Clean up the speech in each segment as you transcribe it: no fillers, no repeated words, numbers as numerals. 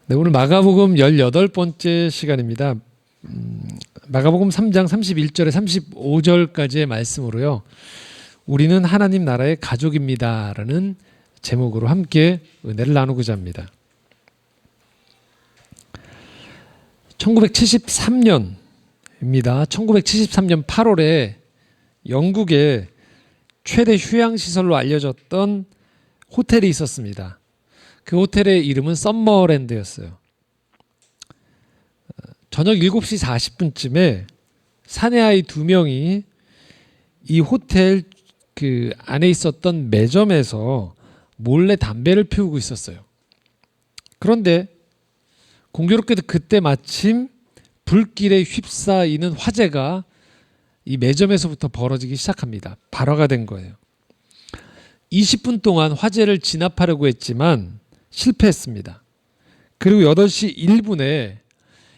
네, 오늘 마가복음 18번째 시간입니다. 마가복음 3장 31절에 35절까지의 말씀으로요. 우리는 하나님 나라의 가족입니다. 라는 제목으로 함께 은혜를 나누고자 합니다. 1973년입니다. 1973년 8월에 영국의 최대 휴양시설로 알려졌던 호텔이 있었습니다. 그 호텔의 이름은 썸머랜드였어요. 저녁 7시 40분쯤에 사내아이 2명이 이 호텔 그 안에 있었던 매점에서 몰래 담배를 피우고 있었어요. 그런데 공교롭게도 그때 마침 불길에 휩싸이는 화재가 이 매점에서부터 벌어지기 시작합니다. 발화가 된 거예요. 20분 동안 화재를 진압하려고 했지만 실패했습니다. 그리고 8시 1분에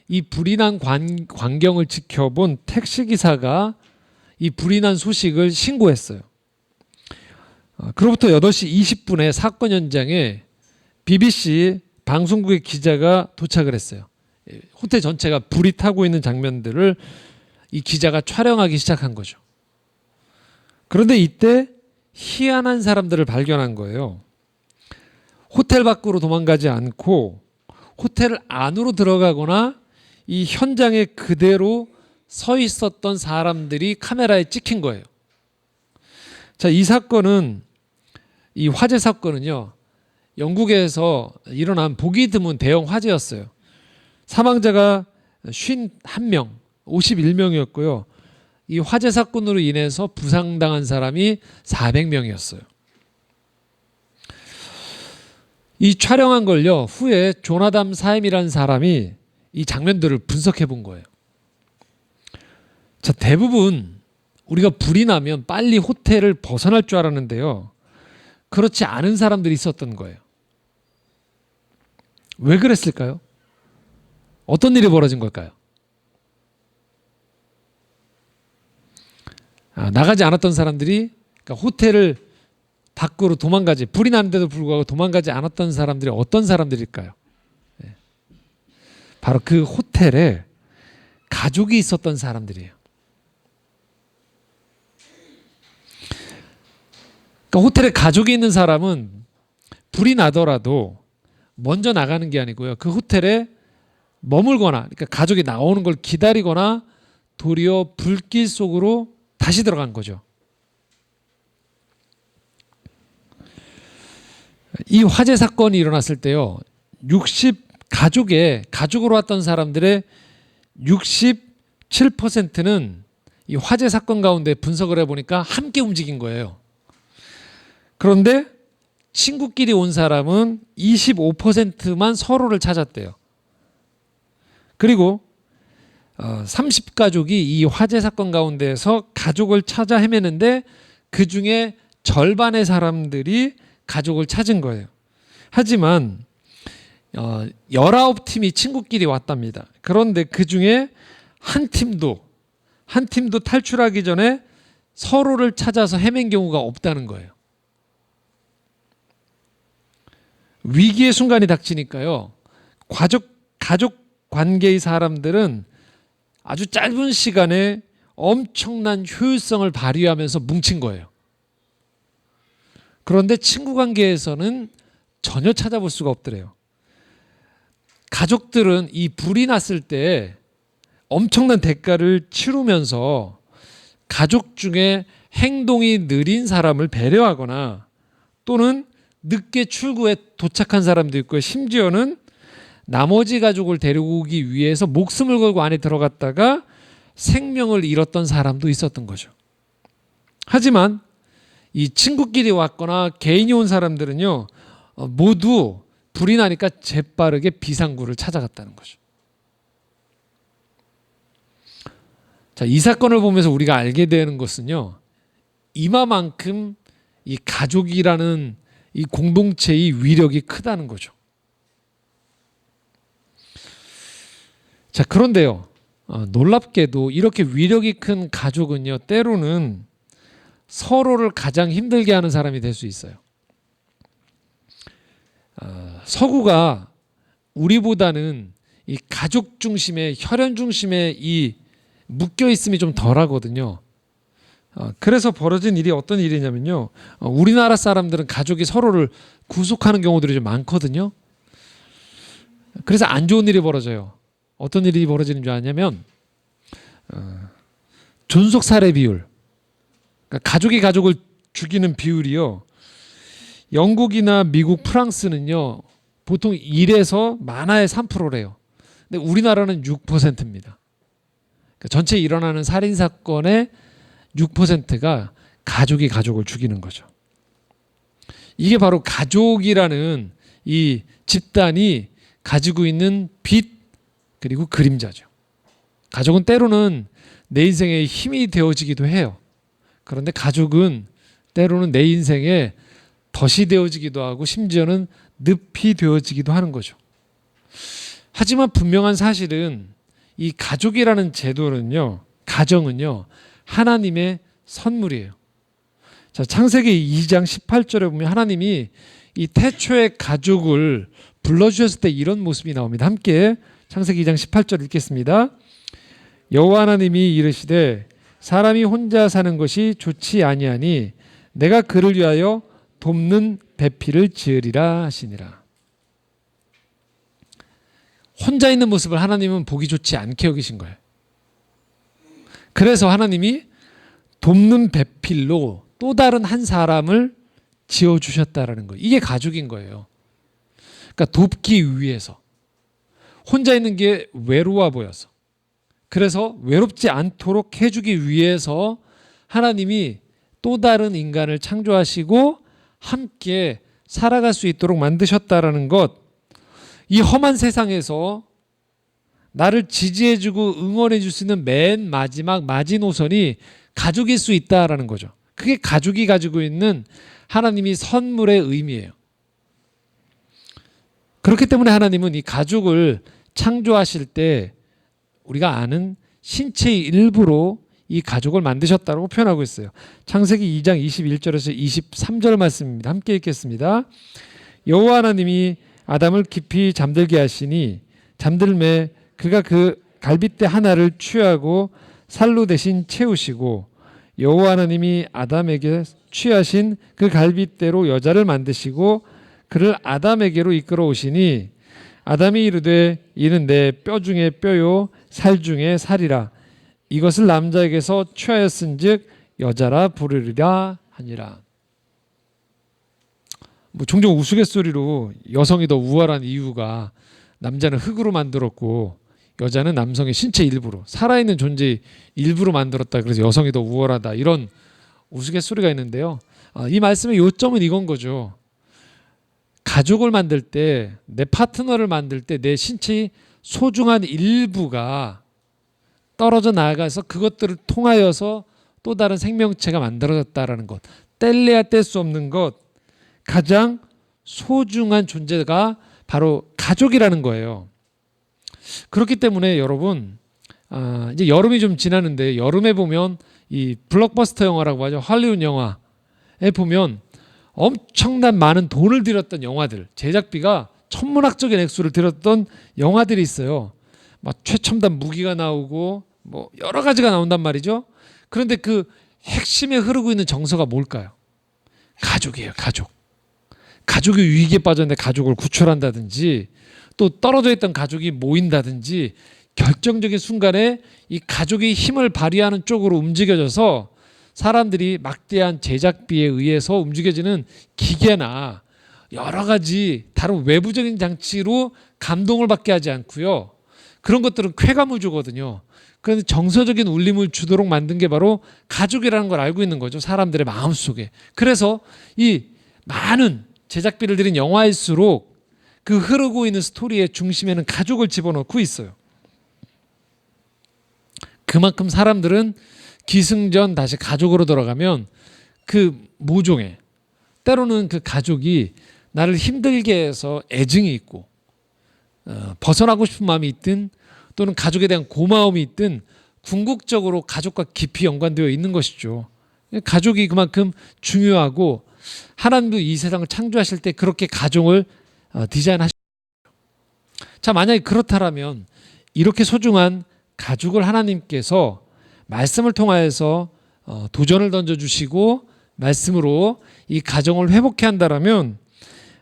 이 불이 난 광경을 지켜본 택시기사가 이 불이 난 소식을 신고했어요. 그로부터 8시 20분에 사건 현장에 BBC 방송국의 기자가 도착을 했어요. 호텔 전체가 불이 타고 있는 장면들을 이 기자가 촬영하기 시작한 거죠. 그런데 이때 희한한 사람들을 발견한 거예요. 호텔 밖으로 도망가지 않고 호텔 안으로 들어가거나 이 현장에 그대로 서 있었던 사람들이 카메라에 찍힌 거예요. 자, 이 화재 사건은요, 영국에서 일어난 보기 드문 대형 화재였어요. 사망자가 51명, 51명이었고요. 이 화재 사건으로 인해서 부상당한 사람이 400명이었어요. 이 촬영한 걸요, 후에 조나담 사임이라는 사람이 이 장면들을 분석해 본 거예요. 자, 대부분 우리가 불이 나면 빨리 호텔을 벗어날 줄 알았는데요. 그렇지 않은 사람들이 있었던 거예요. 왜 그랬을까요? 어떤 일이 벌어진 걸까요? 나가지 않았던 사람들이, 그러니까 호텔을 밖으로 불이 나는데도 불구하고 도망가지 않았던 사람들이 어떤 사람들일까요? 바로 그 호텔에 가족이 있었던 사람들이에요. 그러니까 호텔에 가족이 있는 사람은 불이 나더라도 먼저 나가는 게 아니고요. 그 호텔에 머물거나, 그러니까 가족이 나오는 걸 기다리거나 도리어 불길 속으로 다시 들어간 거죠. 이 화재 사건이 일어났을 때요, 가족으로 왔던 사람들의 67%는 이 화재 사건 가운데 분석을 해보니까 함께 움직인 거예요. 그런데 친구끼리 온 사람은 25%만 서로를 찾았대요. 그리고 30가족이 이 화재 사건 가운데에서 가족을 찾아 헤매는데 그 중에 절반의 사람들이 가족을 찾은 거예요. 하지만 19팀이 친구끼리 왔답니다. 그런데 그 중에 한 팀도 탈출하기 전에 서로를 찾아서 헤맨 경우가 없다는 거예요. 위기의 순간이 닥치니까요, 가족 관계의 사람들은 아주 짧은 시간에 엄청난 효율성을 발휘하면서 뭉친 거예요. 그런데 친구 관계에서는 전혀 찾아볼 수가 없더래요. 가족들은 이 불이 났을 때 엄청난 대가를 치르면서 가족 중에 행동이 느린 사람을 배려하거나 또는 늦게 출구에 도착한 사람도 있고, 심지어는 나머지 가족을 데려오기 위해서 목숨을 걸고 안에 들어갔다가 생명을 잃었던 사람도 있었던 거죠. 하지만 이 친구끼리 왔거나 개인이 온 사람들은요, 모두 불이 나니까 재빠르게 비상구를 찾아갔다는 거죠. 자, 이 사건을 보면서 우리가 알게 되는 것은요, 이마만큼 이 가족이라는 이 공동체의 위력이 크다는 거죠. 자, 그런데요, 놀랍게도 이렇게 위력이 큰 가족은요, 때로는 서로를 가장 힘들게 하는 사람이 될 수 있어요. 서구가 우리보다는 이 가족 중심의 혈연 중심의 이 묶여 있음이 좀 덜하거든요. 그래서 벌어진 일이 어떤 일이냐면요. 우리나라 사람들은 가족이 서로를 구속하는 경우들이 좀 많거든요. 그래서 안 좋은 일이 벌어져요. 어떤 일이 벌어지는 줄 아냐면 존속 살해 비율. 그러니까 가족이 가족을 죽이는 비율이요. 영국이나 미국, 프랑스는요. 보통 1에서 많아야 3%래요. 근데 우리나라는 6%입니다. 그러니까 전체 일어나는 살인 사건의 6%가 가족이 가족을 죽이는 거죠. 이게 바로 가족이라는 이 집단이 가지고 있는 빛 그리고 그림자죠. 가족은 때로는 내 인생의 힘이 되어지기도 해요. 그런데 가족은 때로는 내 인생의 덫이 되어지기도 하고 심지어는 늪이 되어지기도 하는 거죠. 하지만 분명한 사실은 이 가족이라는 제도는요, 가정은요, 하나님의 선물이에요. 자, 창세기 2장 18절에 보면 하나님이 이 태초의 가족을 불러주셨을 때 이런 모습이 나옵니다. 함께 창세기 2장 18절 읽겠습니다. 여호와 하나님이 이르시되 사람이 혼자 사는 것이 좋지 아니하니 내가 그를 위하여 돕는 배필을 지으리라 하시니라. 혼자 있는 모습을 하나님은 보기 좋지 않게 여기신 거예요. 그래서 하나님이 돕는 배필로 또 다른 한 사람을 지어주셨다라는 거예요. 이게 가족인 거예요. 그러니까 돕기 위해서. 혼자 있는 게 외로워 보여서. 그래서 외롭지 않도록 해주기 위해서 하나님이 또 다른 인간을 창조하시고 함께 살아갈 수 있도록 만드셨다라는 것. 이 험한 세상에서 나를 지지해주고 응원해줄 수 있는 맨 마지막 마지노선이 가족일 수 있다라는 거죠. 그게 가족이 가지고 있는 하나님이 선물의 의미예요. 그렇기 때문에 하나님은 이 가족을 창조하실 때 우리가 아는 신체의 일부로 이 가족을 만드셨다고 표현하고 있어요. 창세기 2장 21절에서 23절 말씀입니다. 함께 읽겠습니다. 여호와 하나님이 아담을 깊이 잠들게 하시니 잠들매 그가 그 갈빗대 하나를 취하고 살로 대신 채우시고 여호와 하나님이 아담에게 취하신 그 갈빗대로 여자를 만드시고 그를 아담에게로 이끌어 오시니 아담이 이르되 이는 내 뼈 중에 뼈요 살 중에 살이라 이것을 남자에게서 취하였은즉 여자라 부르리라 하니라. 종종 우스갯소리로 여성이 더 우월한 이유가 남자는 흙으로 만들었고 여자는 남성의 신체 일부로 살아있는 존재 일부로 만들었다. 그래서 여성이 더 우월하다. 이런 우스갯소리가 있는데요. 이 말씀의 요점은 이건 거죠. 가족을 만들 때, 내 파트너를 만들 때 내 신체의 소중한 일부가 떨어져 나가서 그것들을 통하여서 또 다른 생명체가 만들어졌다라는 것. 뗄래야 뗄 수 없는 것. 가장 소중한 존재가 바로 가족이라는 거예요. 그렇기 때문에 여러분, 이제 여름이 좀 지나는데 여름에 보면 이 블록버스터 영화라고 하죠. 할리우드 영화에 보면 엄청난 많은 돈을 들였던 영화들, 제작비가 천문학적인 액수를 들였던 영화들이 있어요. 막 최첨단 무기가 나오고 뭐 여러 가지가 나온단 말이죠. 그런데 그 핵심에 흐르고 있는 정서가 뭘까요? 가족이에요. 가족. 가족이 위기에 빠졌는데 가족을 구출한다든지 또 떨어져 있던 가족이 모인다든지 결정적인 순간에 이 가족이 힘을 발휘하는 쪽으로 움직여져서 사람들이 막대한 제작비에 의해서 움직여지는 기계나 여러 가지 다른 외부적인 장치로 감동을 받게 하지 않고요. 그런 것들은 쾌감을 주거든요. 그런데 정서적인 울림을 주도록 만든 게 바로 가족이라는 걸 알고 있는 거죠. 사람들의 마음속에. 그래서 이 많은 제작비를 들인 영화일수록 그 흐르고 있는 스토리의 중심에는 가족을 집어넣고 있어요. 그만큼 사람들은 기승전 다시 가족으로 돌아가면 그 모종의 때로는 그 가족이 나를 힘들게 해서 애증이 있고 벗어나고 싶은 마음이 있든 또는 가족에 대한 고마움이 있든 궁극적으로 가족과 깊이 연관되어 있는 것이죠. 가족이 그만큼 중요하고 하나님도 이 세상을 창조하실 때 그렇게 가족을 디자인하셨습니다. 자, 만약에 그렇다면 이렇게 소중한 가족을 하나님께서 말씀을 통하여서 도전을 던져주시고 말씀으로 이 가정을 회복해 한다라면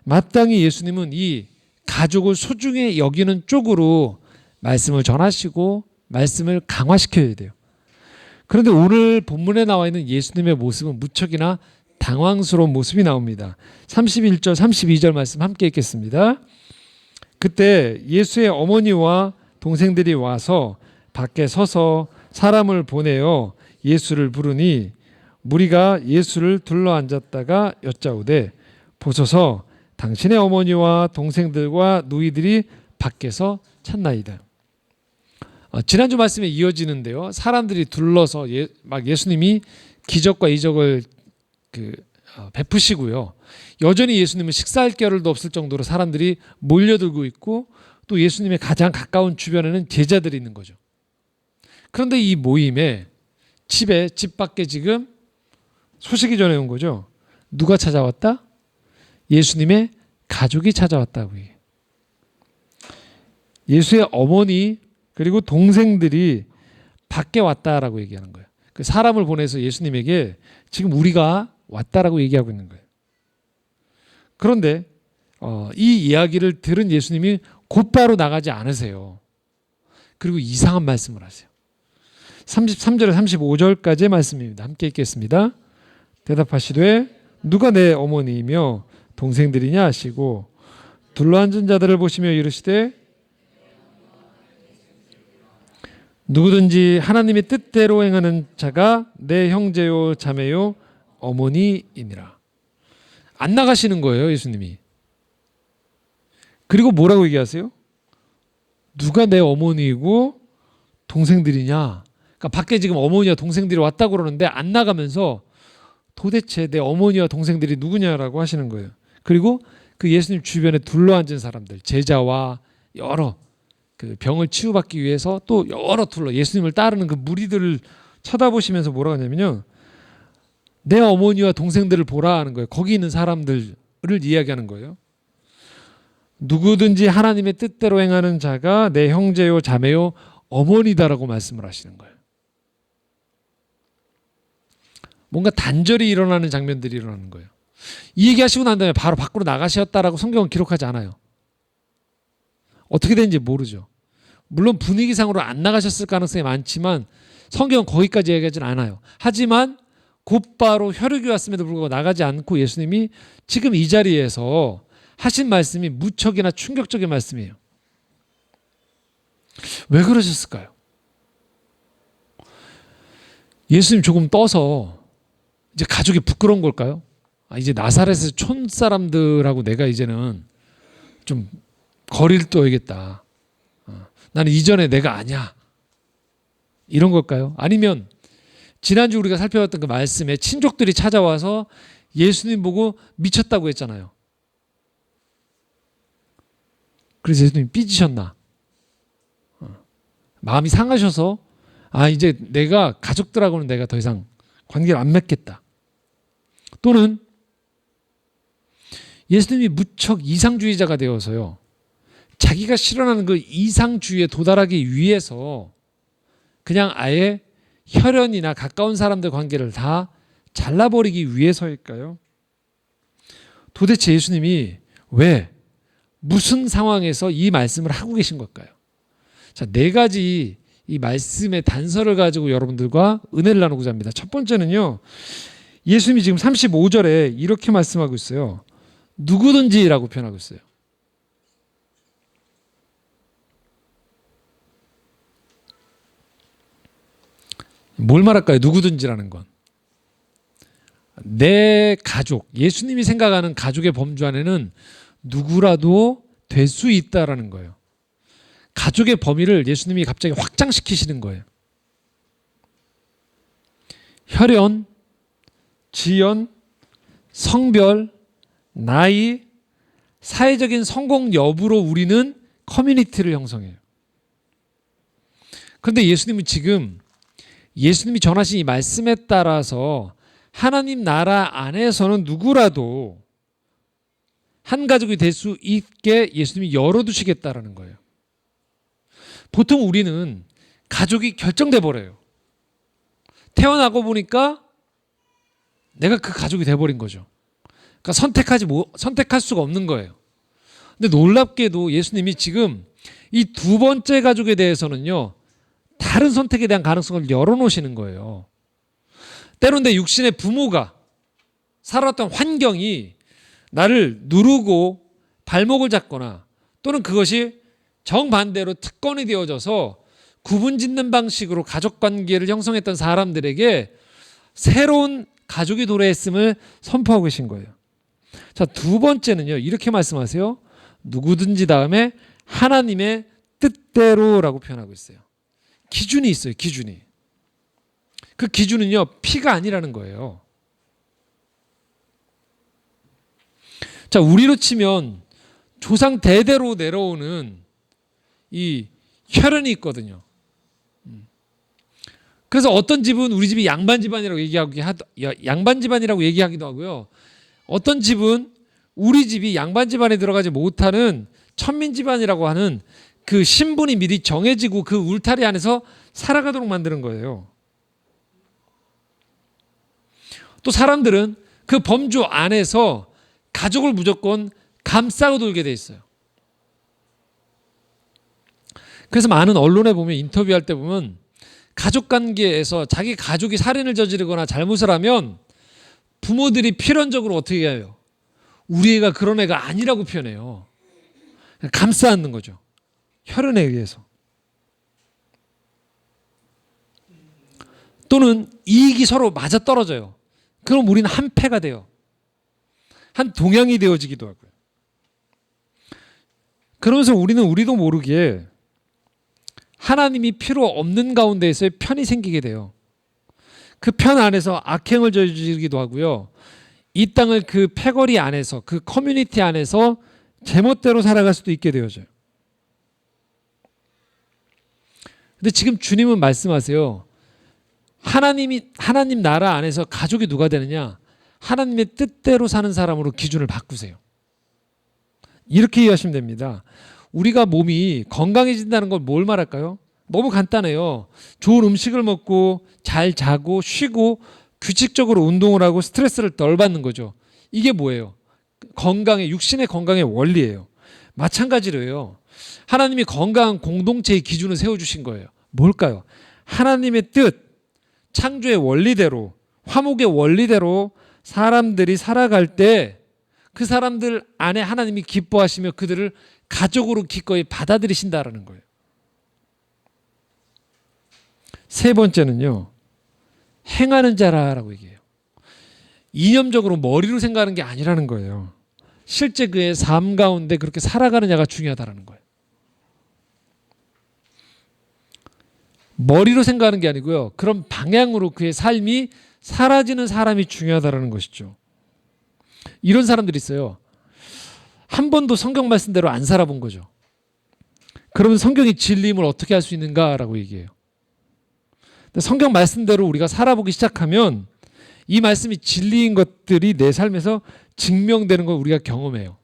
마땅히 예수님은 이 가족을 소중히 여기는 쪽으로 말씀을 전하시고 말씀을 강화시켜야 돼요. 그런데 오늘 본문에 나와 있는 예수님의 모습은 무척이나 당황스러운 모습이 나옵니다. 31절 32절 말씀 함께 읽겠습니다. 그때 예수의 어머니와 동생들이 와서 밖에 서서 사람을 보내어 예수를 부르니 무리가 예수를 둘러앉았다가 여짜오되 보소서 당신의 어머니와 동생들과 누이들이 밖에서 찾나이다. 지난주 말씀에 이어지는데요. 사람들이 둘러서 막 예수님이 기적과 이적을 베푸시고요. 여전히 예수님은 식사할 겨를도 없을 정도로 사람들이 몰려들고 있고 또 예수님의 가장 가까운 주변에는 제자들이 있는 거죠. 그런데 이 모임에 집 밖에 지금 소식이 전해온 거죠. 누가 찾아왔다? 예수님의 가족이 찾아왔다고 해요. 예수의 어머니 그리고 동생들이 밖에 왔다라고 얘기하는 거예요. 그 사람을 보내서 예수님에게 지금 우리가 왔다라고 얘기하고 있는 거예요. 그런데 이 이야기를 들은 예수님이 곧바로 나가지 않으세요. 그리고 이상한 말씀을 하세요. 33절에서 35절까지의 말씀입니다. 함께 읽겠습니다. 대답하시되 누가 내 어머니이며 동생들이냐 하시고 둘러앉은 자들을 보시며 이르시되 누구든지 하나님의 뜻대로 행하는 자가 내 형제요 자매요 어머니이니라. 안 나가시는 거예요, 예수님이. 그리고 뭐라고 얘기하세요? 누가 내 어머니이고 동생들이냐. 그러니까 밖에 지금 어머니와 동생들이 왔다고 그러는데 안 나가면서 도대체 내 어머니와 동생들이 누구냐라고 하시는 거예요. 그리고 그 예수님 주변에 둘러앉은 사람들, 제자와 여러 그 병을 치유받기 위해서 또 여러 예수님을 따르는 그 무리들을 쳐다보시면서 뭐라고 하냐면요. 내 어머니와 동생들을 보라 하는 거예요. 거기 있는 사람들을 이야기하는 거예요. 누구든지 하나님의 뜻대로 행하는 자가 내 형제요 자매요 어머니다라고 말씀을 하시는 거예요. 뭔가 단절이 일어나는 장면들이 일어나는 거예요. 이 얘기하시고 난 다음에 바로 밖으로 나가셨다라고 성경은 기록하지 않아요. 어떻게 된지 모르죠. 물론 분위기상으로 안 나가셨을 가능성이 많지만 성경은 거기까지 얘기하지는 않아요. 하지만 곧바로 혈육이 왔음에도 불구하고 나가지 않고 예수님이 지금 이 자리에서 하신 말씀이 무척이나 충격적인 말씀이에요. 왜 그러셨을까요? 예수님 조금 떠서 이제 가족이 부끄러운 걸까요? 이제 나사렛에서 촌 사람들하고 내가 이제는 좀 거리를 둬야겠다. 나는 이전에 내가 아니야. 이런 걸까요? 아니면 지난주 우리가 살펴봤던 그 말씀에 친족들이 찾아와서 예수님 보고 미쳤다고 했잖아요. 그래서 예수님이 삐지셨나? 마음이 상하셔서 이제 내가 가족들하고는 내가 더 이상 관계를 안 맺겠다. 또는 예수님이 무척 이상주의자가 되어서요. 자기가 실현하는 그 이상주의에 도달하기 위해서 그냥 아예 혈연이나 가까운 사람들 관계를 다 잘라버리기 위해서일까요? 도대체 예수님이 왜 무슨 상황에서 이 말씀을 하고 계신 걸까요? 자, 네 가지 이 말씀의 단서를 가지고 여러분들과 은혜를 나누고자 합니다. 첫 번째는요. 예수님이 지금 35절에 이렇게 말씀하고 있어요. 누구든지라고 표현하고 있어요. 뭘 말할까요? 누구든지라는 건. 내 가족, 예수님이 생각하는 가족의 범주 안에는 누구라도 될 수 있다라는 거예요. 가족의 범위를 예수님이 갑자기 확장시키시는 거예요. 혈연, 지연, 성별, 나이, 사회적인 성공 여부로 우리는 커뮤니티를 형성해요. 그런데 예수님은 지금 예수님이 전하신 이 말씀에 따라서 하나님 나라 안에서는 누구라도 한 가족이 될 수 있게 예수님이 열어두시겠다라는 거예요. 보통 우리는 가족이 결정돼 버려요. 태어나고 보니까 내가 그 가족이 돼버린 거죠. 그러니까 선택할 수가 없는 거예요. 근데 놀랍게도 예수님이 지금 이 두 번째 가족에 대해서는요, 다른 선택에 대한 가능성을 열어놓으시는 거예요. 때론 내 육신의 부모가 살아왔던 환경이 나를 누르고 발목을 잡거나 또는 그것이 정반대로 특권이 되어져서 구분짓는 방식으로 가족관계를 형성했던 사람들에게 새로운 가족이 도래했음을 선포하고 계신 거예요. 자, 두 번째는요, 이렇게 말씀하세요. 누구든지 다음에 하나님의 뜻대로라고 표현하고 있어요. 기준이 있어요. 기준이. 그 기준은요, 피가 아니라는 거예요. 자, 우리로 치면 조상 대대로 내려오는 이 혈연이 있거든요. 그래서 어떤 집은 우리 집이 양반 집안이라고 얘기하기도 하고요. 어떤 집은 우리 집이 양반 집안에 들어가지 못하는 천민 집안이라고 하는 그 신분이 미리 정해지고 그 울타리 안에서 살아가도록 만드는 거예요. 또 사람들은 그 범주 안에서 가족을 무조건 감싸고 돌게 돼 있어요. 그래서 많은 언론에 보면 인터뷰할 때 보면 가족 관계에서 자기 가족이 살인을 저지르거나 잘못을 하면 부모들이 필연적으로 어떻게 해요? 우리 애가 그런 애가 아니라고 표현해요. 감싸 안는 거죠. 혈연에 의해서. 또는 이익이 서로 맞아떨어져요. 그럼 우리는 한 패가 돼요. 한 동양이 되어지기도 하고요. 그러면서 우리도 모르게 하나님이 필요 없는 가운데에서의 편이 생기게 돼요. 그 편 안에서 악행을 저지르기도 하고요. 이 땅을 그 패거리 안에서, 그 커뮤니티 안에서 제멋대로 살아갈 수도 있게 되어져요. 근데 지금 주님은 말씀하세요. 하나님 나라 안에서 가족이 누가 되느냐? 하나님의 뜻대로 사는 사람으로 기준을 바꾸세요. 이렇게 이해하시면 됩니다. 우리가 몸이 건강해진다는 걸 뭘 말할까요? 너무 간단해요. 좋은 음식을 먹고 잘 자고 쉬고 규칙적으로 운동을 하고 스트레스를 덜 받는 거죠. 이게 뭐예요? 육신의 건강의 원리예요. 마찬가지로요. 하나님이 건강한 공동체의 기준을 세워주신 거예요. 뭘까요? 하나님의 뜻, 창조의 원리대로, 화목의 원리대로 사람들이 살아갈 때 그 사람들 안에 하나님이 기뻐하시며 그들을 가족으로 기꺼이 받아들이신다라는 거예요. 세 번째는요, 행하는 자라라고 얘기해요. 이념적으로 머리로 생각하는 게 아니라는 거예요. 실제 그의 삶 가운데 그렇게 살아가는 자가 중요하다는 거예요. 머리로 생각하는 게 아니고요. 그런 방향으로 그의 삶이 사라지는 사람이 중요하다는 것이죠. 이런 사람들이 있어요. 한 번도 성경 말씀대로 안 살아본 거죠. 그러면 성경이 진리임을 어떻게 할 수 있는가라고 얘기해요. 근데 성경 말씀대로 우리가 살아보기 시작하면 이 말씀이 진리인 것들이 내 삶에서 증명되는 걸 우리가 경험해요.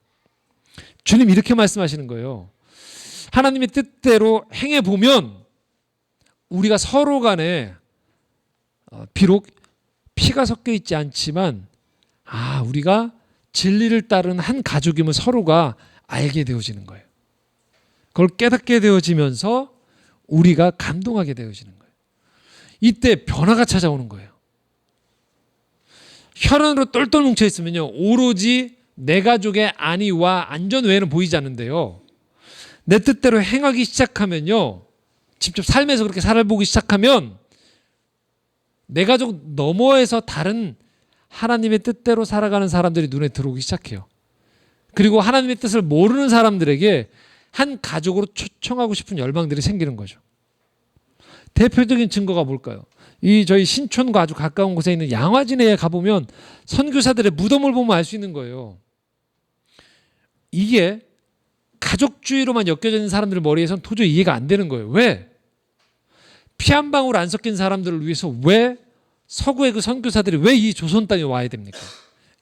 주님 이렇게 말씀하시는 거예요. 하나님의 뜻대로 행해보면 우리가 서로 간에 비록 피가 섞여 있지 않지만 우리가 진리를 따르는 한 가족임을 서로가 알게 되어지는 거예요. 그걸 깨닫게 되어지면서 우리가 감동하게 되어지는 거예요. 이때 변화가 찾아오는 거예요. 혈연으로 똘똘 뭉쳐 있으면요, 오로지 내 가족의 안위와 안전 외에는 보이지 않는데요, 내 뜻대로 행하기 시작하면요, 직접 삶에서 그렇게 살아보기 시작하면 내 가족 너머에서 다른 하나님의 뜻대로 살아가는 사람들이 눈에 들어오기 시작해요. 그리고 하나님의 뜻을 모르는 사람들에게 한 가족으로 초청하고 싶은 열망들이 생기는 거죠. 대표적인 증거가 뭘까요? 저희 신촌과 아주 가까운 곳에 있는 양화진에 가보면 선교사들의 무덤을 보면 알 수 있는 거예요. 이게 가족주의로만 엮여져 있는 사람들 머리에선 도저히 이해가 안 되는 거예요. 왜? 피 한 방울 안 섞인 사람들을 위해서 왜 서구의 그 선교사들이 왜 이 조선 땅에 와야 됩니까?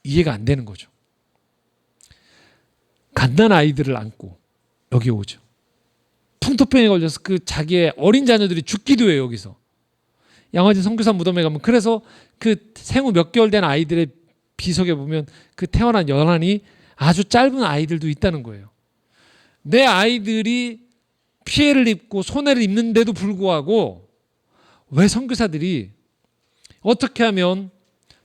이해가 안 되는 거죠. 갓난 아이들을 안고 여기 오죠. 풍토병에 걸려서 그 자기의 어린 자녀들이 죽기도 해요. 여기서 양화진 선교사 무덤에 가면, 그래서 그 생후 몇 개월 된 아이들의 비석에 보면 그 태어난 연한이 아주 짧은 아이들도 있다는 거예요. 내 아이들이 피해를 입고 손해를 입는데도 불구하고 왜 선교사들이 어떻게 하면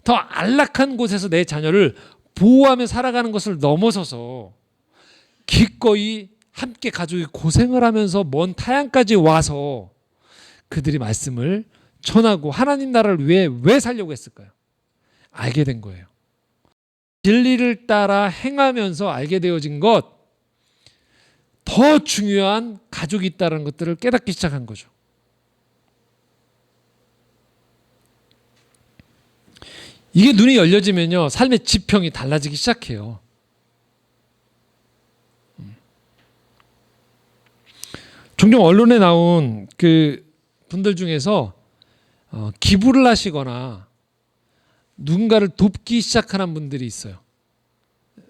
더 안락한 곳에서 내 자녀를 보호하며 살아가는 것을 넘어서서 기꺼이 함께 가족이 고생을 하면서 먼 타양까지 와서 그들이 말씀을 전하고 하나님 나라를 위해 왜 살려고 했을까요? 알게 된 거예요. 진리를 따라 행하면서 알게 되어진 것, 더 중요한 가족이 있다는 것들을 깨닫기 시작한 거죠. 이게 눈이 열려지면요, 삶의 지평이 달라지기 시작해요. 종종 언론에 나온 그 분들 중에서 기부를 하시거나 누군가를 돕기 시작하는 분들이 있어요.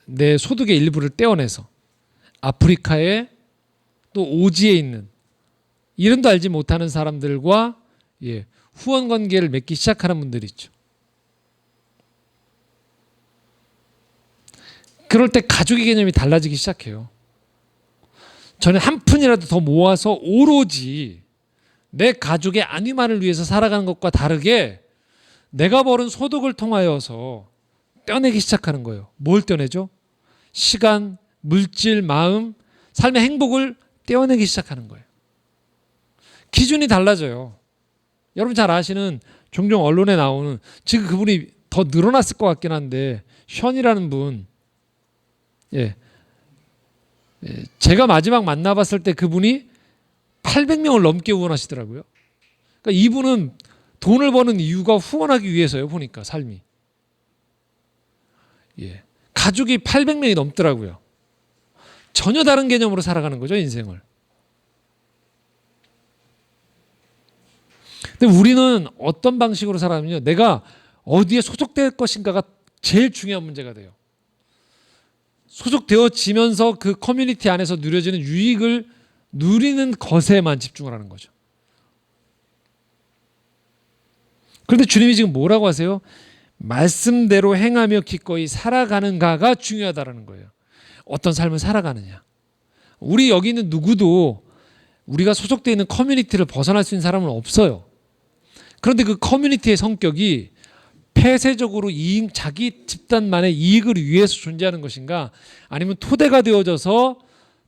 내 소득의 일부를 떼어내서 아프리카에 또 오지에 있는 이름도 알지 못하는 사람들과 후원 관계를 맺기 시작하는 분들이 있죠. 그럴 때 가족의 개념이 달라지기 시작해요. 저는 한 푼이라도 더 모아서 오로지 내 가족의 안위만을 위해서 살아가는 것과 다르게 내가 벌은 소득을 통하여서 떼어내기 시작하는 거예요. 뭘 떼어내죠? 시간, 물질, 마음, 삶의 행복을 떼어내기 시작하는 거예요. 기준이 달라져요. 여러분 잘 아시는, 종종 언론에 나오는, 지금 그분이 더 늘어났을 것 같긴 한데, 션이라는 분, 제가 마지막 만나봤을 때 그분이 800명을 넘게 후원하시더라고요. 그러니까 이분은 돈을 버는 이유가 후원하기 위해서요. 보니까 삶이. 가족이 800명이 넘더라고요. 전혀 다른 개념으로 살아가는 거죠, 인생을. 근데 우리는 어떤 방식으로 살아가면요, 내가 어디에 소속될 것인가가 제일 중요한 문제가 돼요. 소속되어지면서 그 커뮤니티 안에서 누려지는 유익을 누리는 것에만 집중을 하는 거죠. 그런데 주님이 지금 뭐라고 하세요? 말씀대로 행하며 기꺼이 살아가는가가 중요하다는 거예요. 어떤 삶을 살아가느냐. 우리 여기 있는 누구도 우리가 소속되어 있는 커뮤니티를 벗어날 수 있는 사람은 없어요. 그런데 그 커뮤니티의 성격이 폐쇄적으로 자기 집단만의 이익을 위해서 존재하는 것인가, 아니면 토대가 되어져서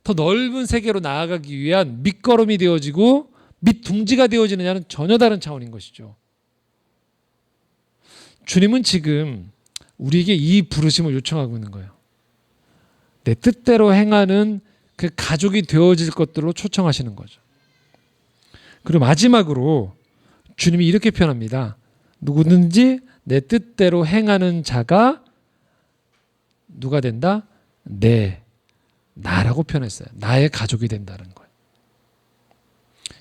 더 넓은 세계로 나아가기 위한 밑거름이 되어지고 밑둥지가 되어지느냐는 전혀 다른 차원인 것이죠. 주님은 지금 우리에게 이 부르심을 요청하고 있는 거예요. 내 뜻대로 행하는 그 가족이 되어질 것들로 초청하시는 거죠. 그리고 마지막으로 주님이 이렇게 표현합니다. 누구든지 내 뜻대로 행하는 자가 누가 된다? 나라고 표현했어요. 나의 가족이 된다는 거예요.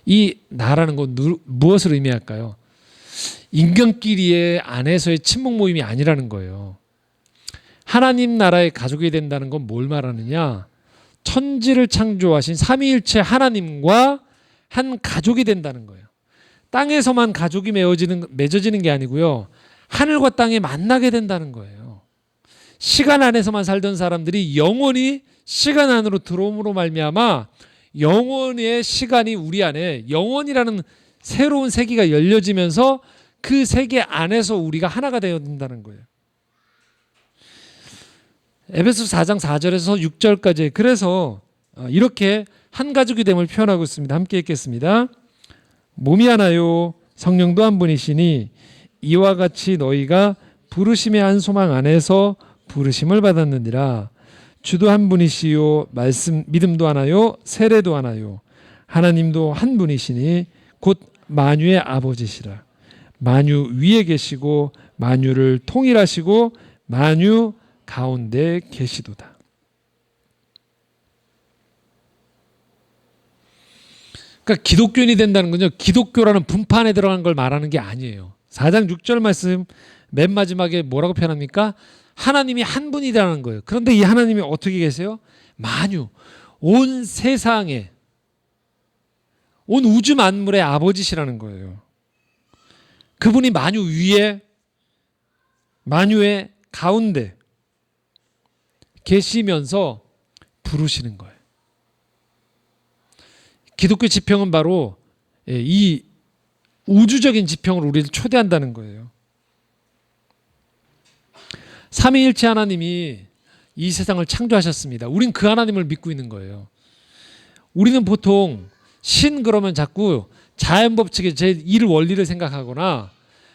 이 나라는 건 무엇을 의미할까요? 인간끼리의 안에서의 친목 모임이 아니라는 거예요. 하나님 나라의 가족이 된다는 건 뭘 말하느냐? 천지를 창조하신 삼위일체 하나님과 한 가족이 된다는 거예요. 땅에서만 가족이 맺어지는 게 아니고요, 하늘과 땅에 만나게 된다는 거예요. 시간 안에서만 살던 사람들이 영원히 시간 안으로 들어옴으로 말미암아 영원의 시간이 우리 안에, 영원이라는 새로운 세계가 열려지면서 그 세계 안에서 우리가 하나가 되어야 된다는 거예요. 에베소서 4장 4절에서 6절까지, 그래서 이렇게 한 가족이 됨을 표현하고 있습니다. 함께 읽겠습니다. 몸이 하나요 성령도 한 분이시니 이와 같이 너희가 부르심의 한 소망 안에서 부르심을 받았느니라. 주도 한 분이시요 믿음도 하나요 세례도 하나요 하나님도 한 분이시니 곧 만유의 아버지시라. 만유 위에 계시고 만유를 통일하시고 만유 가운데 계시도다. 그러니까 기독교인이 된다는 건요, 기독교라는 분판에 들어간 걸 말하는 게 아니에요. 4장 6절 말씀 맨 마지막에 뭐라고 표현합니까? 하나님이 한 분이라는 거예요. 그런데 이 하나님이 어떻게 계세요? 만유, 온 세상에 온 우주 만물의 아버지시라는 거예요. 그분이 만유 위에, 만유의 가운데 계시면서 부르시는 거예요. 기독교 지평은 바로 이 우주적인 지평으로 우리를 초대한다는 거예요. 삼위일체 하나님이 이 세상을 창조하셨습니다. 우린 그 하나님을 믿고 있는 거예요. 우리는 보통 신 그러면 자꾸 자연법칙의 제1 원리를 생각하거나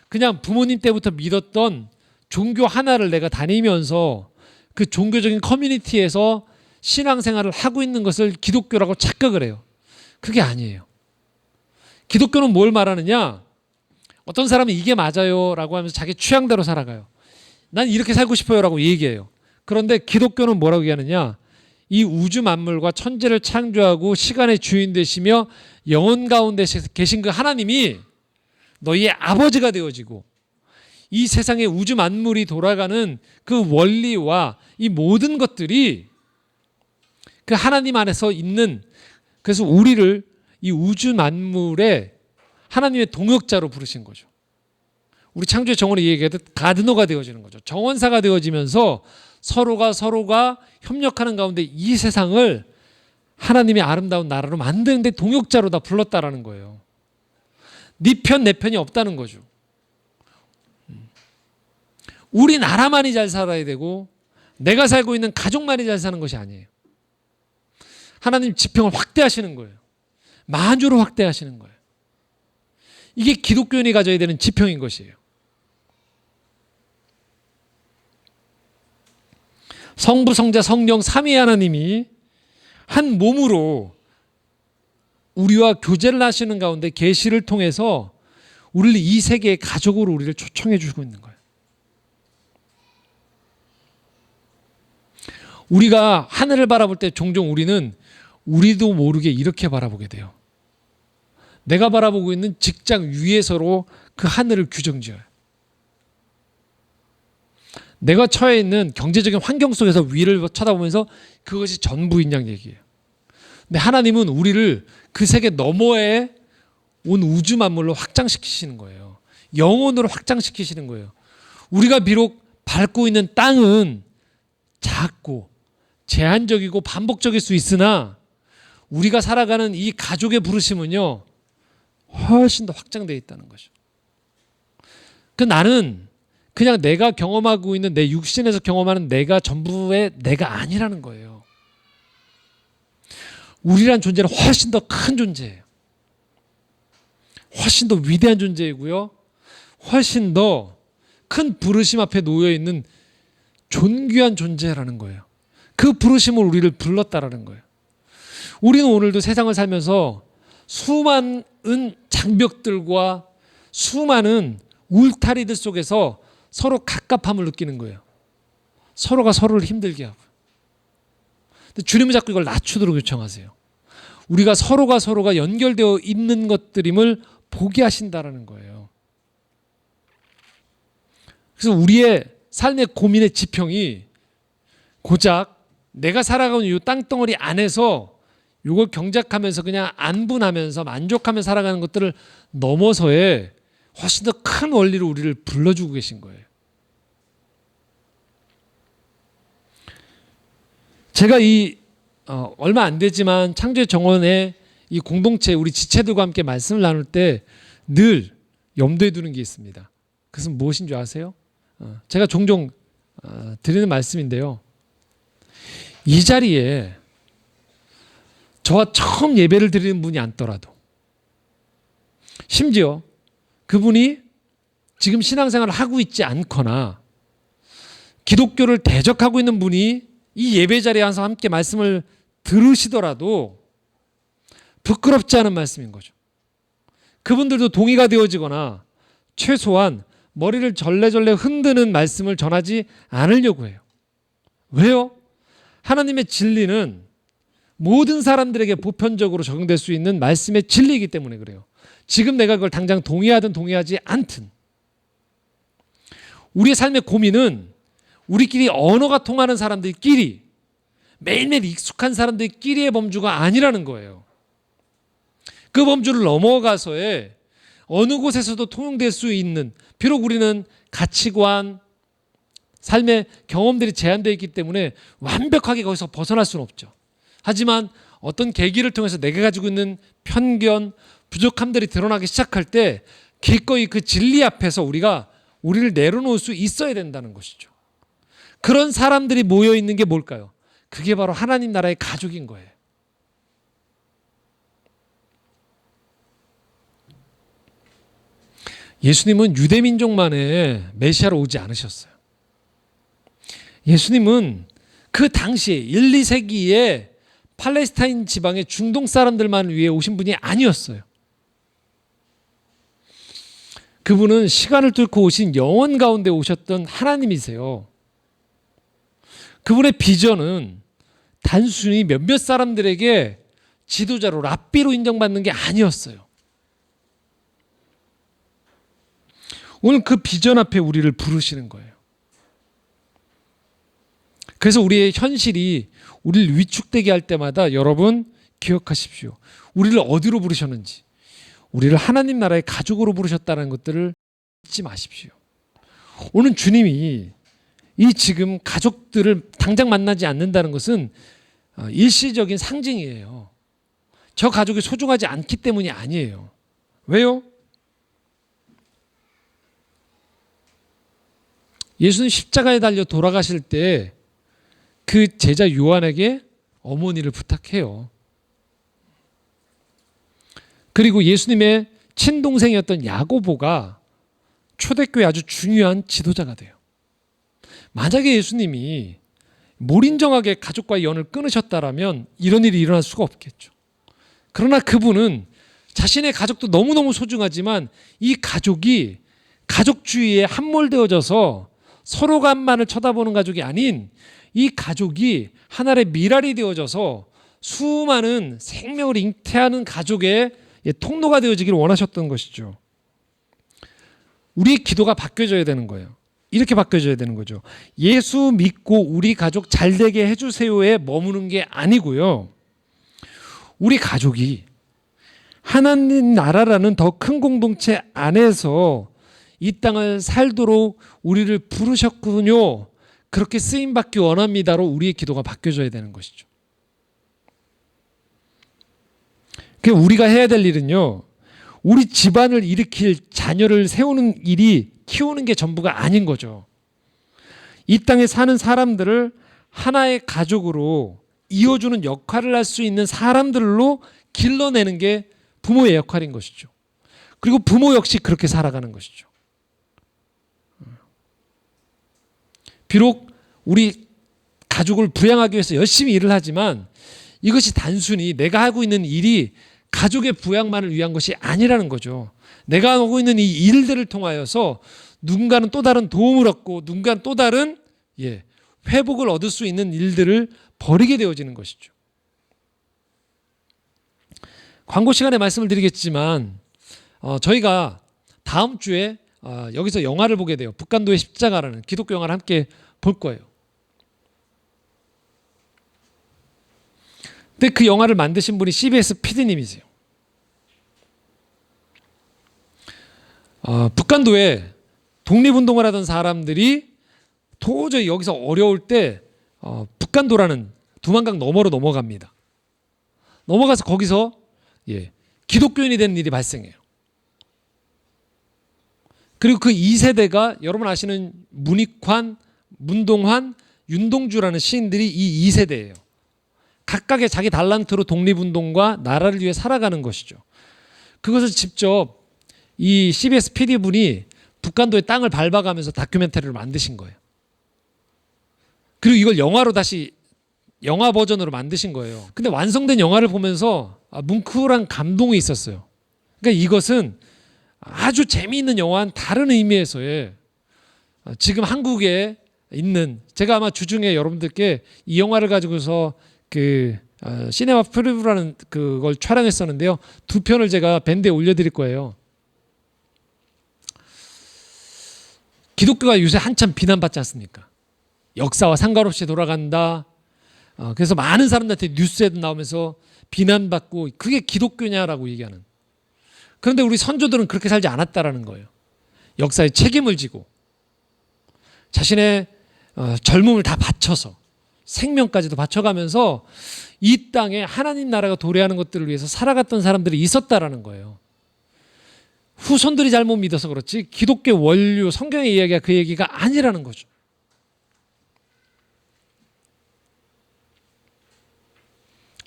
그냥 부모님 때부터 믿었던 종교 하나를 내가 다니면서 그 종교적인 커뮤니티에서 신앙생활을 하고 있는 것을 기독교라고 착각을 해요. 그게 아니에요. 기독교는 뭘 말하느냐? 어떤 사람은 이게 맞아요 라고 하면서 자기 취향대로 살아가요. 난 이렇게 살고 싶어요 라고 얘기해요. 그런데 기독교는 뭐라고 얘기하느냐? 이 우주 만물과 천지를 창조하고 시간의 주인 되시며 영혼 가운데 계신 그 하나님이 너희의 아버지가 되어지고 이 세상의 우주 만물이 돌아가는 그 원리와 이 모든 것들이 그 하나님 안에서 있는, 그래서 우리를 이 우주 만물의 하나님의 동역자로 부르신 거죠. 우리 창조의 정원이 얘기하듯 가드너가 되어지는 거죠. 정원사가 되어지면서 서로가 협력하는 가운데 이 세상을 하나님의 아름다운 나라로 만드는데 동역자로 다 불렀다라는 거예요. 네 편, 내 편이 없다는 거죠. 우리 나라만이 잘 살아야 되고 내가 살고 있는 가족만이 잘 사는 것이 아니에요. 하나님 지평을 확대하시는 거예요. 만주로 확대하시는 거예요. 이게 기독교인이 가져야 되는 지평인 것이에요. 성부, 성자, 성령 삼위 하나님이 한 몸으로 우리와 교제를 하시는 가운데 계시를 통해서 우리를 이 세계의 가족으로 우리를 초청해 주고 있는 거예요. 우리가 하늘을 바라볼 때 종종 우리는 우리도 모르게 이렇게 바라보게 돼요. 내가 바라보고 있는 직장 위에서로 그 하늘을 규정지어요. 내가 처해 있는 경제적인 환경 속에서 위를 쳐다보면서 그것이 전부인 양 얘기예요. 근데 하나님은 우리를 그 세계 너머에 온 우주 만물로 확장시키시는 거예요. 영혼으로 확장시키시는 거예요. 우리가 비록 밟고 있는 땅은 작고 제한적이고 반복적일 수 있으나 우리가 살아가는 이 가족의 부르심은요 훨씬 더 확장되어 있다는 거죠. 그 나는 그냥 내가 경험하고 있는 내 육신에서 경험하는 내가 전부의 내가 아니라는 거예요. 우리란 존재는 훨씬 더 큰 존재예요. 훨씬 더 위대한 존재이고요. 훨씬 더 큰 부르심 앞에 놓여 있는 존귀한 존재라는 거예요. 그 부르심을 우리를 불렀다라는 거예요. 우리는 오늘도 세상을 살면서 수많은 장벽들과 수많은 울타리들 속에서 서로 갑갑함을 느끼는 거예요. 서로가 서로를 힘들게 하고. 근데 주님은 자꾸 이걸 낮추도록 요청하세요. 우리가 서로가 연결되어 있는 것들임을 보게 하신다라는 거예요. 그래서 우리의 삶의 고민의 지평이 고작 내가 살아가는 이 땅덩어리 안에서 이걸 경작하면서 그냥 안분하면서 만족하며 살아가는 것들을 넘어서의 훨씬 더 큰 원리로 우리를 불러주고 계신 거예요. 제가 얼마 안 되지만 창조의 정원의 이 공동체 우리 지체들과 함께 말씀을 나눌 때 늘 염두에 두는 게 있습니다. 그것은 무엇인 줄 아세요? 제가 종종 드리는 말씀인데요. 이 자리에 저와 처음 예배를 드리는 분이 앉더라도 심지어 그분이 지금 신앙생활을 하고 있지 않거나 기독교를 대적하고 있는 분이 이 예배 자리에 와서 함께 말씀을 들으시더라도 부끄럽지 않은 말씀인 거죠. 그분들도 동의가 되어지거나 최소한 머리를 절레절레 흔드는 말씀을 전하지 않으려고 해요. 왜요? 하나님의 진리는 모든 사람들에게 보편적으로 적용될 수 있는 말씀의 진리이기 때문에 그래요. 지금 내가 그걸 당장 동의하든 동의하지 않든 우리의 삶의 고민은 우리끼리 언어가 통하는 사람들끼리 매일매일 익숙한 사람들끼리의 범주가 아니라는 거예요. 그 범주를 넘어가서의 어느 곳에서도 통용될 수 있는, 비록 우리는 가치관, 삶의 경험들이 제한되어 있기 때문에 완벽하게 거기서 벗어날 수는 없죠. 하지만 어떤 계기를 통해서 내가 가지고 있는 편견, 부족함들이 드러나기 시작할 때 기꺼이 그 진리 앞에서 우리가 우리를 내려놓을 수 있어야 된다는 것이죠. 그런 사람들이 모여 있는 게 뭘까요? 그게 바로 하나님 나라의 가족인 거예요. 예수님은 유대민족만의 메시아로 오지 않으셨어요. 예수님은 그 당시에 1, 2세기에 팔레스타인 지방의 중동 사람들만 위해 오신 분이 아니었어요. 그분은 시간을 뚫고 오신 영원 가운데 오셨던 하나님이세요. 그분의 비전은 단순히 몇몇 사람들에게 지도자로 랍비로 인정받는 게 아니었어요. 오늘 그 비전 앞에 우리를 부르시는 거예요. 그래서 우리의 현실이 우리를 위축되게 할 때마다 여러분 기억하십시오. 우리를 어디로 부르셨는지, 우리를 하나님 나라의 가족으로 부르셨다는 것들을 잊지 마십시오. 오늘 주님이 이 지금 가족들을 당장 만나지 않는다는 것은 일시적인 상징이에요. 저 가족이 소중하지 않기 때문이 아니에요. 왜요? 예수는 십자가에 달려 돌아가실 때 그 제자 요한에게 어머니를 부탁해요. 그리고 예수님의 친동생이었던 야고보가 초대교회 아주 중요한 지도자가 돼요. 만약에 예수님이 몰인정하게 가족과의 연을 끊으셨다라면 이런 일이 일어날 수가 없겠죠. 그러나 그분은 자신의 가족도 너무너무 소중하지만 이 가족이 가족주의에 함몰되어져서 서로간만을 쳐다보는 가족이 아닌 이 가족이 하나의 미랄이 되어져서 수많은 생명을 잉태하는 가족의 통로가 되어지기를 원하셨던 것이죠. 우리의 기도가 바뀌어져야 되는 거예요. 이렇게 바뀌어져야 되는 거죠. 예수 믿고 우리 가족 잘되게 해주세요에 머무는 게 아니고요. 우리 가족이 하나님 나라라는 더 큰 공동체 안에서 이 땅을 살도록 우리를 부르셨군요. 그렇게 쓰임받기 원합니다로 우리의 기도가 바뀌어져야 되는 것이죠. 우리가 해야 될 일은요, 우리 집안을 일으킬 자녀를 세우는 일이 키우는 게 전부가 아닌 거죠. 이 땅에 사는 사람들을 하나의 가족으로 이어주는 역할을 할 수 있는 사람들로 길러내는 게 부모의 역할인 것이죠. 그리고 부모 역시 그렇게 살아가는 것이죠. 비록 우리 가족을 부양하기 위해서 열심히 일을 하지만 이것이 단순히 내가 하고 있는 일이 가족의 부양만을 위한 것이 아니라는 거죠. 내가 하고 있는 이 일들을 통하여서 누군가는 또 다른 도움을 얻고 누군가는 또 다른 회복을 얻을 수 있는 일들을 벌이게 되어지는 것이죠. 광고 시간에 말씀을 드리겠지만 저희가 다음 주에 여기서 영화를 보게 돼요. 북간도의 십자가라는 기독교 영화를 함께 볼 거예요. 근데 그 영화를 만드신 분이 CBS PD님이세요. 북한도에 독립운동을 하던 사람들이 도저히 여기서 어려울 때 북한도라는 두만강 너머로 넘어갑니다. 넘어가서 거기서 기독교인이 되는 일이 발생해요. 그리고 그 2세대가 여러분 아시는 문익환, 문동환, 윤동주라는 시인들이 이 2세대예요. 각각의 자기 달란트로 독립운동과 나라를 위해 살아가는 것이죠. 그것을 직접 이 CBS PD분이 북한도의 땅을 밟아가면서 다큐멘터리를 만드신 거예요. 그리고 이걸 영화로 다시 영화 버전으로 만드신 거예요. 근데 완성된 영화를 보면서 뭉클한 감동이 있었어요. 그러니까 이것은 아주 재미있는 영화는 다른 의미에서의 지금 한국에 있는, 제가 아마 주중에 여러분들께 이 영화를 가지고서 시네마 프리뷰라는 그걸 촬영했었는데요. 2편을 제가 밴드에 올려드릴 거예요. 기독교가 요새 한참 비난받지 않습니까? 역사와 상관없이 돌아간다. 그래서 많은 사람들한테 뉴스에도 나오면서 비난받고 그게 기독교냐라고 얘기하는. 그런데 우리 선조들은 그렇게 살지 않았다라는 거예요. 역사에 책임을 지고 자신의 젊음을 다 바쳐서 생명까지도 바쳐가면서 이 땅에 하나님 나라가 도래하는 것들을 위해서 살아갔던 사람들이 있었다라는 거예요. 후손들이 잘못 믿어서 그렇지 기독교 원류 성경의 이야기가 그 얘기가 아니라는 거죠.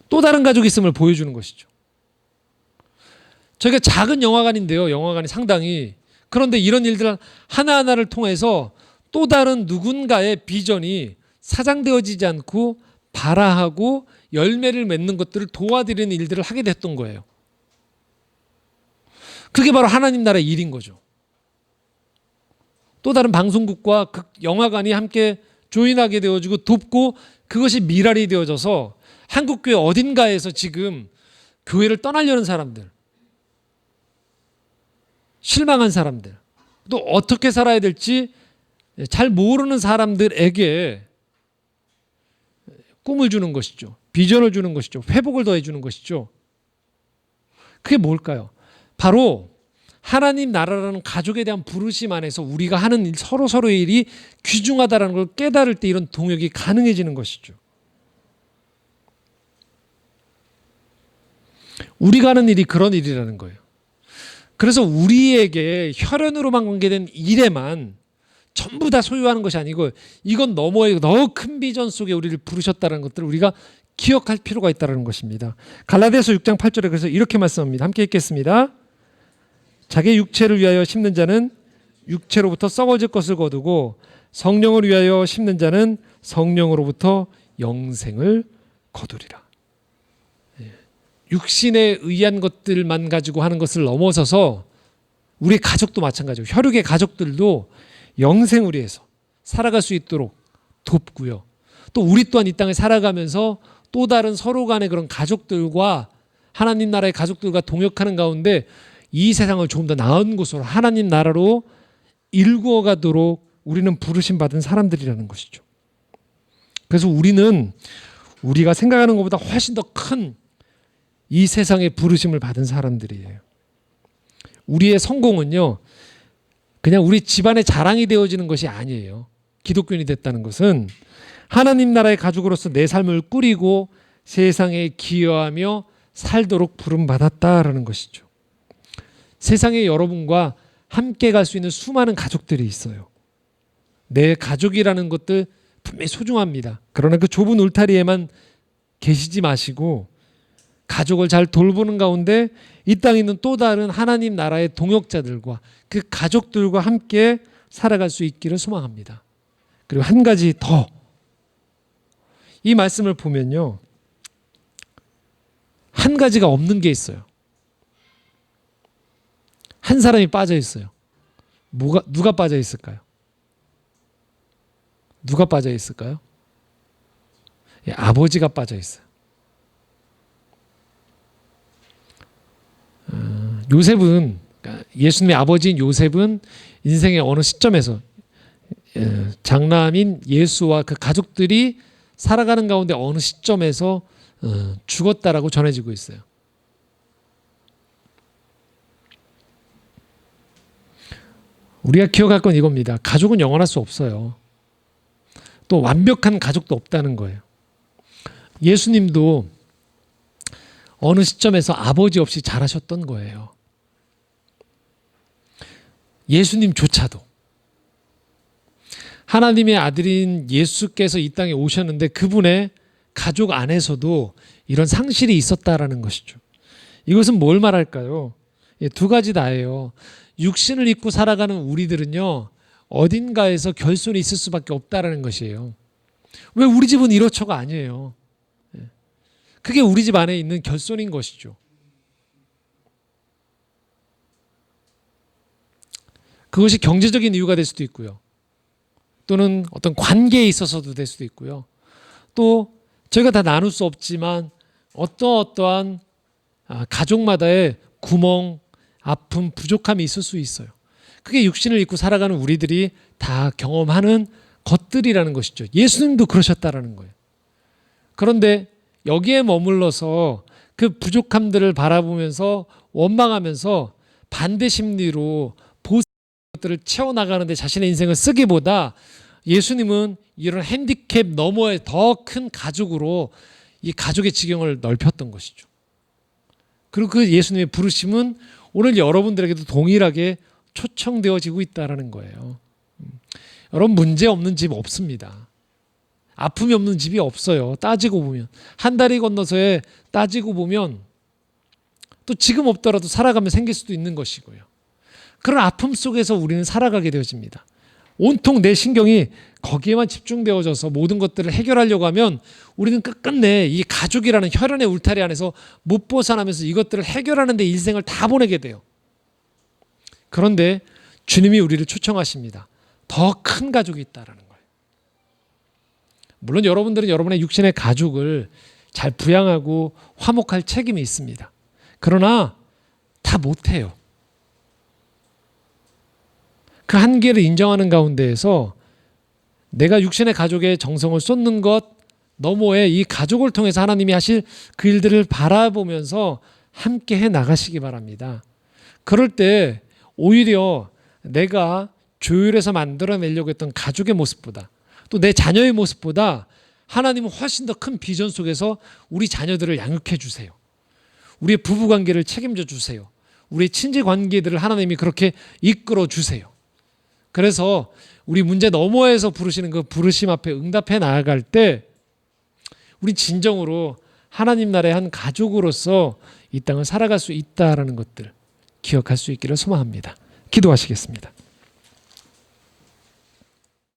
또 다른 가족이 있음을 보여주는 것이죠. 저희가 작은 영화관인데요. 영화관이 상당히. 그런데 이런 일들 하나하나를 통해서 또 다른 누군가의 비전이 사장되어지지 않고 발화하고 열매를 맺는 것들을 도와드리는 일들을 하게 됐던 거예요. 그게 바로 하나님 나라의 일인 거죠. 또 다른 방송국과 영화관이 함께 조인하게 되어지고 돕고 그것이 미랄이 되어져서 한국교회 어딘가에서 지금 교회를 떠나려는 사람들, 실망한 사람들, 또 어떻게 살아야 될지 잘 모르는 사람들에게 꿈을 주는 것이죠. 비전을 주는 것이죠. 회복을 더해 주는 것이죠. 그게 뭘까요? 바로 하나님 나라라는 가족에 대한 부르심 안에서 우리가 하는 일, 서로의 일이 귀중하다는 걸 깨달을 때 이런 동역이 가능해지는 것이죠. 우리가 하는 일이 그런 일이라는 거예요. 그래서 우리에게 혈연으로만 관계된 일에만 전부 다 소유하는 것이 아니고 이건 너머의 더 큰 비전 속에 우리를 부르셨다는 것들을 우리가 기억할 필요가 있다는 것입니다. 갈라디아서 6장 8절에 그래서 이렇게 말씀합니다. 함께 읽겠습니다. 자기 육체를 위하여 심는 자는 육체로부터 썩어질 것을 거두고 성령을 위하여 심는 자는 성령으로부터 영생을 거두리라. 육신에 의한 것들만 가지고 하는 것을 넘어서서 우리 가족도 마찬가지고 혈육의 가족들도 영생을 위해서 살아갈 수 있도록 돕고요. 또 우리 또한 이 땅에 살아가면서 또 다른 서로 간의 그런 가족들과 하나님 나라의 가족들과 동역하는 가운데 이 세상을 조금 더 나은 곳으로 하나님 나라로 일구어 가도록 우리는 부르심 받은 사람들이라는 것이죠. 그래서 우리는 우리가 생각하는 것보다 훨씬 더 큰 이 세상의 부르심을 받은 사람들이에요. 우리의 성공은요, 그냥 우리 집안의 자랑이 되어지는 것이 아니에요. 기독교인이 됐다는 것은 하나님 나라의 가족으로서 내 삶을 꾸리고 세상에 기여하며 살도록 부름받았다라는 것이죠. 세상에 여러분과 함께 갈 수 있는 수많은 가족들이 있어요. 내 가족이라는 것들 분명히 소중합니다. 그러나 그 좁은 울타리에만 계시지 마시고 가족을 잘 돌보는 가운데 이 땅에 있는 또 다른 하나님 나라의 동역자들과 그 가족들과 함께 살아갈 수 있기를 소망합니다. 그리고 한 가지 더, 이 말씀을 보면요, 한 가지가 없는 게 있어요. 한 사람이 빠져 있어요. 누가 빠져 있을까요? 누가 빠져 있을까요? 예, 아버지가 빠져 있어요. 요셉은, 예수님의 아버지인 요셉은 인생의 어느 시점에서 장남인 예수와 그 가족들이 살아가는 가운데 어느 시점에서 죽었다라고 전해지고 있어요. 우리가 기억할 건 이겁니다. 가족은 영원할 수 없어요. 또 완벽한 가족도 없다는 거예요. 예수님도 어느 시점에서 아버지 없이 자라셨던 거예요. 예수님조차도 하나님의 아들인 예수께서 이 땅에 오셨는데 그분의 가족 안에서도 이런 상실이 있었다라는 것이죠. 이것은 뭘 말할까요? 두 가지 다예요. 육신을 입고 살아가는 우리들은요, 어딘가에서 결손이 있을 수밖에 없다라는 것이에요. 왜 우리 집은 이렇죠가 아니에요. 그게 우리 집 안에 있는 결손인 것이죠. 그것이 경제적인 이유가 될 수도 있고요. 또는 어떤 관계에 있어서도 될 수도 있고요. 또 저희가 다 나눌 수 없지만 어떠한 가족마다의 구멍, 아픔, 부족함이 있을 수 있어요. 그게 육신을 입고 살아가는 우리들이 다 경험하는 것들이라는 것이죠. 예수님도 그러셨다라는 거예요. 그런데 여기에 머물러서 그 부족함들을 바라보면서 원망하면서 반대 심리로 보스 것들을 채워나가는데 자신의 인생을 쓰기보다 예수님은 이런 핸디캡 너머의 더 큰 가족으로 이 가족의 지경을 넓혔던 것이죠. 그리고 그 예수님의 부르심은 오늘 여러분들에게도 동일하게 초청되어지고 있다는 거예요. 여러분, 문제 없는 집 없습니다. 아픔이 없는 집이 없어요. 따지고 보면 한 다리 건너서에 따지고 보면 또 지금 없더라도 살아가면 생길 수도 있는 것이고요. 그런 아픔 속에서 우리는 살아가게 되어집니다. 온통 내 신경이 거기에만 집중되어져서 모든 것들을 해결하려고 하면 우리는 끝끝내 이 가족이라는 혈연의 울타리 안에서 못 벗어나면서 이것들을 해결하는 데 일생을 다 보내게 돼요. 그런데 주님이 우리를 초청하십니다. 더 큰 가족이 있다라는 거예요. 물론 여러분들은 여러분의 육신의 가족을 잘 부양하고 화목할 책임이 있습니다. 그러나 다 못해요. 그 한계를 인정하는 가운데에서 내가 육신의 가족의 정성을 쏟는 것 너머에 이 가족을 통해서 하나님이 하실 그 일들을 바라보면서 함께 해 나가시기 바랍니다. 그럴 때 오히려 내가 조율해서 만들어내려고 했던 가족의 모습보다 또 내 자녀의 모습보다 하나님은 훨씬 더 큰 비전 속에서 우리 자녀들을 양육해 주세요. 우리의 부부관계를 책임져 주세요. 우리의 친지관계들을 하나님이 그렇게 이끌어 주세요. 그래서 우리 문제 너머에서 부르시는 그 부르심 앞에 응답해 나아갈 때 우리 진정으로 하나님 나라의 한 가족으로서 이 땅을 살아갈 수 있다라는 것들 기억할 수 있기를 소망합니다. 기도하시겠습니다.